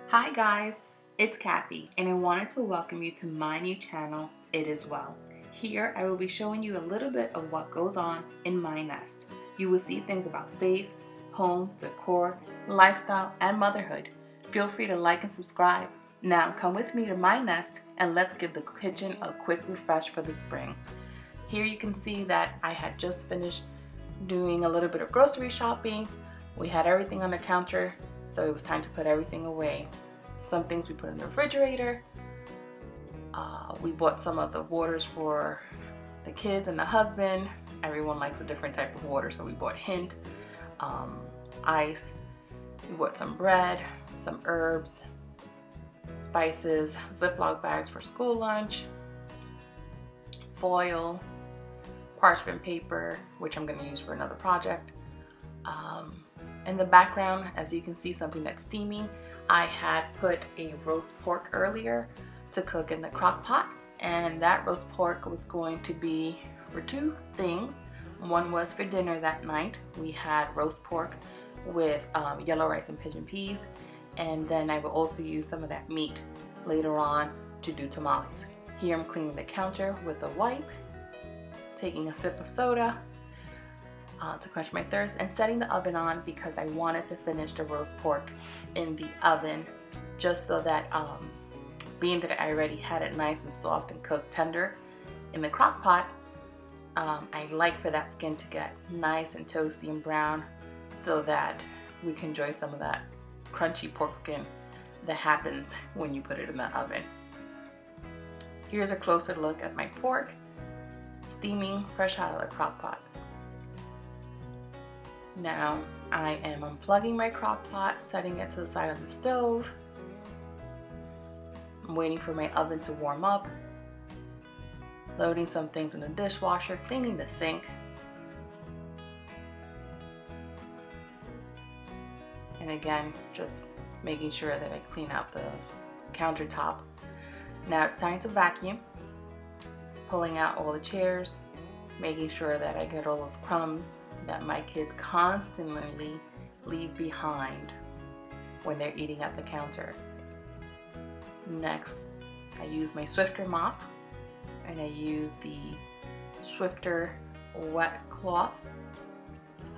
Hi guys, it's Kathy and I wanted to welcome you to my new channel, It Is Well. Here I will be showing you a little bit of what goes on in my nest. You will see things about faith, home, decor, lifestyle, and motherhood. Feel free to like and subscribe. Now come with me to my nest and let's give the kitchen a quick refresh for the spring. Here you can see that I had just finished doing a little bit of grocery shopping. We had everything on the counter, so it was time to put everything away. Some things we put in the refrigerator. We bought some of the waters for the kids and the husband. Everyone likes a different type of water, so we bought Hint, ice. We bought some bread, some herbs, spices, Ziploc bags for school lunch, foil, parchment paper, which I'm going to use for another project. In the background, as you can see, something that's steaming. I had put a roast pork earlier to cook in the crock pot, and that roast pork was going to be for two things. One was for dinner that night. We had roast pork with yellow rice and pigeon peas, and then I will also use some of that meat later on to do tamales. Here I'm cleaning the counter with a wipe, taking a sip of soda to quench my thirst, and setting the oven on because I wanted to finish the roast pork in the oven, just so that being that I already had it nice and soft and cooked tender in the crock pot, I like for that skin to get nice and toasty and brown so that we can enjoy some of that crunchy pork skin that happens when you put it in the oven. Here's a closer look at my pork, steaming fresh out of the crock pot. Now I am unplugging my crock pot, setting it to the side of the stove. I'm waiting for my oven to warm up, loading some things in the dishwasher, cleaning the sink, and again just making sure that I clean out the countertop. Now it's time to vacuum, pulling out all the chairs, making sure that I get all those crumbs that my kids constantly leave behind when they're eating at the counter. Next, I use my Swiffer mop, and I use the Swiffer wet cloth.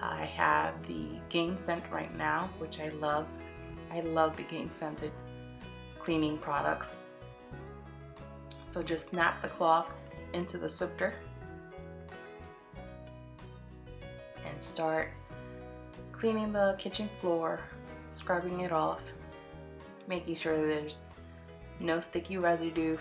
I have the Gain Scent right now, which I love. I love the Gain Scented cleaning products. So just snap the cloth into the Swiffer and start cleaning the kitchen floor, scrubbing it off, making sure there's no sticky residue.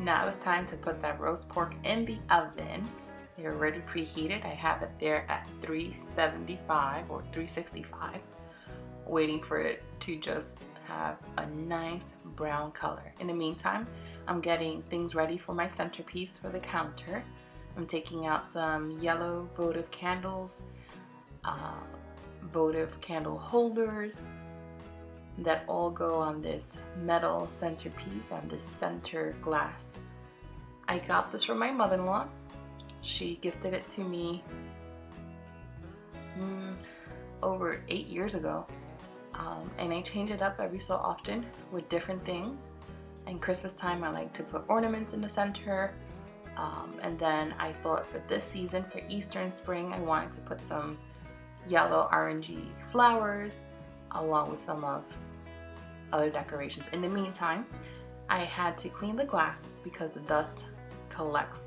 Now it's time to put that roast pork in the oven. They're already preheated. I have it there at 375 or 365, waiting for it to just have a nice brown color. In the meantime, I'm getting things ready for my centerpiece for the counter. I'm taking out some yellow votive candles, votive candle holders that all go on this metal centerpiece and this center glass. I got this from my mother-in-law. She gifted it to me over 8 years ago. And I change it up every so often with different things. And Christmas time I like to put ornaments in the center. And then I thought for this season, for Easter and spring, I wanted to put some yellow orangey flowers along with some of other decorations. In the meantime, I had to clean the glass because the dust collects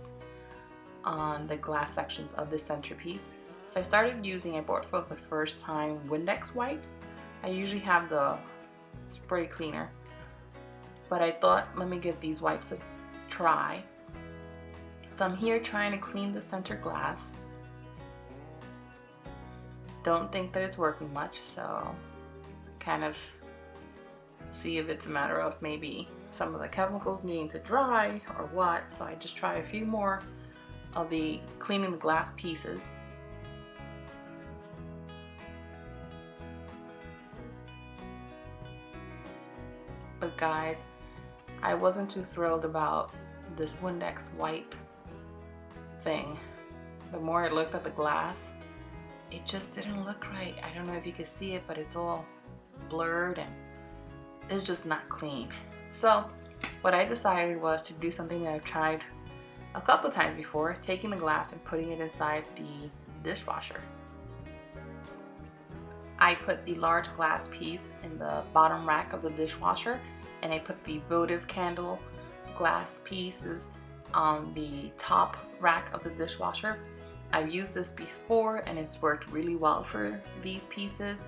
on the glass sections of the centerpiece. So I bought for the first time Windex wipes. I usually have the spray cleaner, but I thought, let me give these wipes a try. So I'm here trying to clean the center glass. Don't think that it's working much, so kind of see if it's a matter of maybe some of the chemicals needing to dry or what. So I just try a few more of the cleaning the glass pieces. But guys, I wasn't too thrilled about this Windex wipe thing. The more I looked at the glass, it just didn't look right. I don't know if you can see it, but it's all blurred and it's just not clean. So what I decided was to do something that I've tried a couple times before, taking the glass and putting it inside the dishwasher. I put the large glass piece in the bottom rack of the dishwasher, and I put the votive candle glass pieces on the top rack of the dishwasher. I've used this before and it's worked really well for these pieces.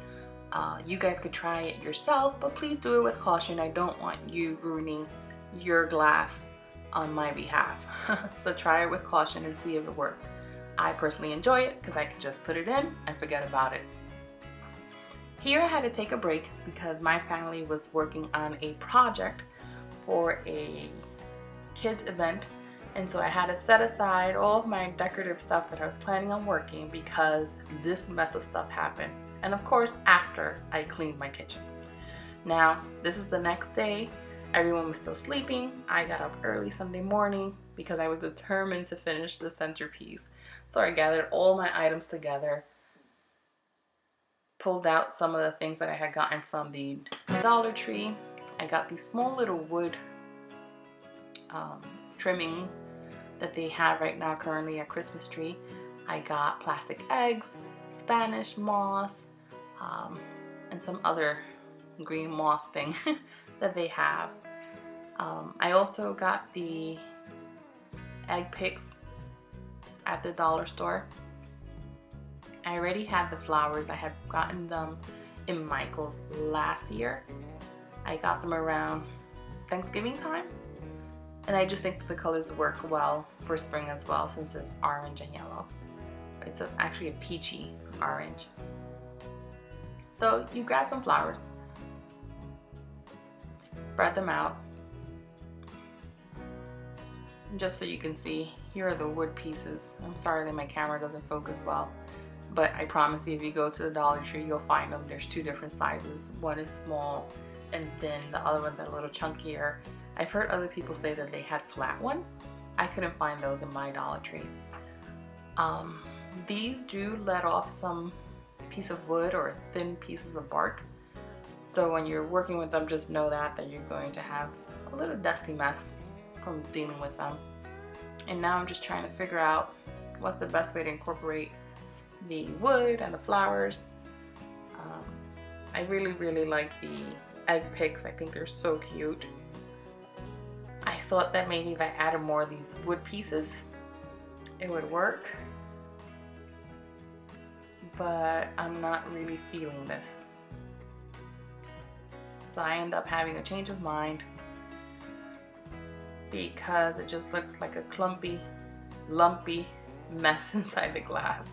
You guys could try it yourself, but please do it with caution. I don't want you ruining your glass on my behalf. So try it with caution and see if it works. I personally enjoy it because I can just put it in and forget about it. Here I had to take a break because my family was working on a project for a kids event, and so I had to set aside all of my decorative stuff that I was planning on working because this mess of stuff happened. And of course, after I cleaned my kitchen. Now, this is the next day. Everyone was still sleeping. I got up early Sunday morning because I was determined to finish the centerpiece. So I gathered all my items together, pulled out some of the things that I had gotten from the Dollar Tree. I got these small little wood trimmings that they have right now currently at Christmas tree. I got plastic eggs, Spanish moss, and some other green moss thing that they have. I also got the egg picks at the dollar store. I already had the flowers. I had gotten them in Michael's last year. I got them around Thanksgiving time, and I just think the colors work well for spring as well since it's orange and yellow. It's actually a peachy orange. So you grab some flowers, spread them out. Just so you can see, here are the wood pieces. I'm sorry that my camera doesn't focus well, but I promise you if you go to the Dollar Tree, you'll find them. There's two different sizes. One is small and thin, the other ones are a little chunkier. I've heard other people say that they had flat ones. I couldn't find those in my Dollar Tree. These do let off some piece of wood or thin pieces of bark. So when you're working with them, just know that you're going to have a little dusty mess from dealing with them. And now I'm just trying to figure out what's the best way to incorporate the wood and the flowers. I really like the egg picks. I think they're so cute. I thought that maybe if I added more of these wood pieces, it would work. But I'm not really feeling this. So I end up having a change of mind because it just looks like a clumpy, lumpy mess inside the glass.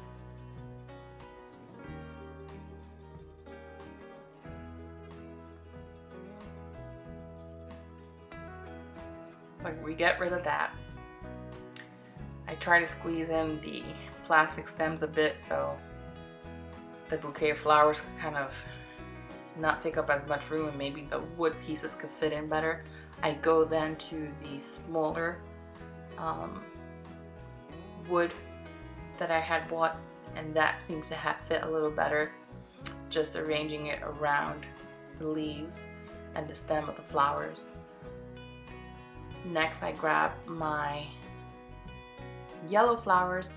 So we get rid of that. I try to squeeze in the plastic stems a bit so the bouquet of flowers can kind of not take up as much room and maybe the wood pieces could fit in better. I go then to the smaller wood that I had bought, and that seems to have fit a little better, just arranging it around the leaves and the stem of the flowers. Next, I grab my yellow flowers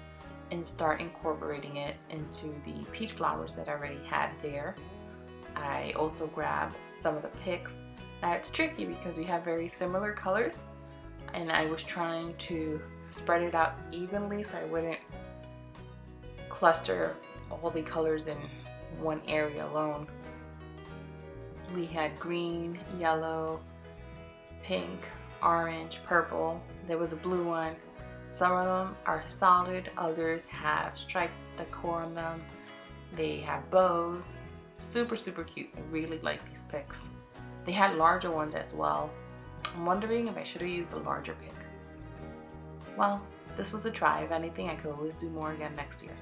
and start incorporating it into the peach flowers that I already had there. I also grab some of the picks. Now it's tricky because we have very similar colors, and I was trying to spread it out evenly so I wouldn't cluster all the colors in one area alone. We had green, yellow, pink, orange, purple. There was a blue one. Some of them are solid, others have striped decor on them. They have bows. Super cute. I really like these picks. They had larger ones as well. I'm wondering if I should have used a larger pick. Well, this was a try. If anything, I could always do more again next year.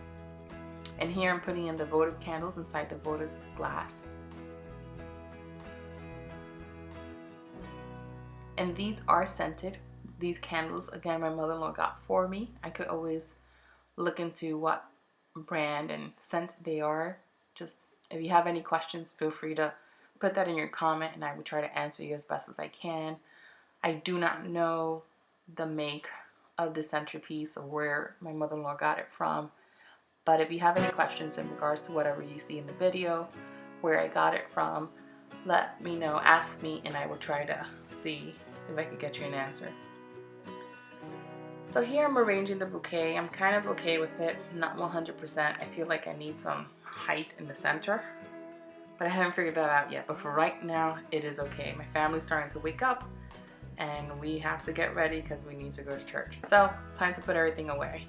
And here I'm putting in the votive candles inside the votive glass. And these are scented. These candles, again, my mother-in-law got for me. I could always look into what brand and scent they are. Just if you have any questions, feel free to put that in your comment and I will try to answer you as best as I can. I do not know the make of the Centerpiece or where my mother-in-law got it from. But if you have any questions in regards to whatever you see in the video, where I got it from, let me know, ask me, and I will try to see if I could get you an answer. So here I'm arranging the bouquet. I'm kind of okay with it, not 100%. I feel like I need some height in the center, but I haven't figured that out yet. But for right now, it is okay. My family's starting to wake up and we have to get ready because we need to go to church. So time to put everything away.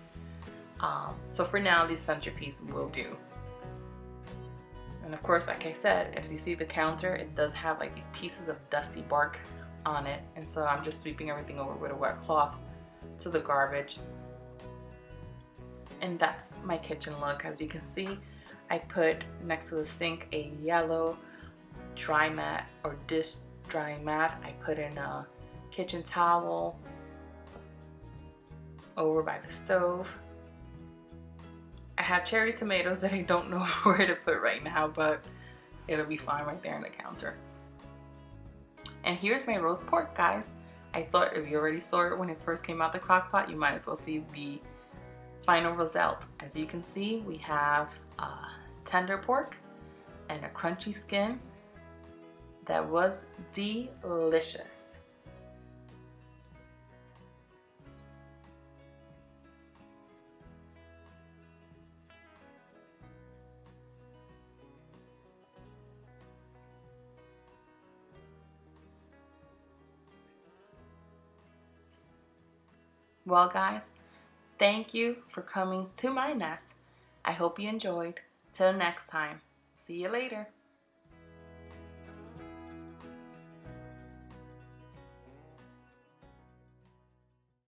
So for now, this centerpiece will do. And of course, like I said, if you see the counter, it does have like these pieces of dusty bark on it. And so I'm just sweeping everything over with a wet cloth to the garbage. And that's my kitchen look. As you can see, I put next to the sink a yellow dry mat or dish drying mat. I put in a kitchen towel over by the stove. I have cherry tomatoes that I don't know where to put right now, but it'll be fine right there on the counter. And here's my roast pork, guys. I thought if you already saw it when it first came out the crock pot, you might as well see the final result. As you can see, we have tender pork and a crunchy skin that was delicious. Well, guys, thank you for coming to my nest. I hope you enjoyed. Till next time, see you later.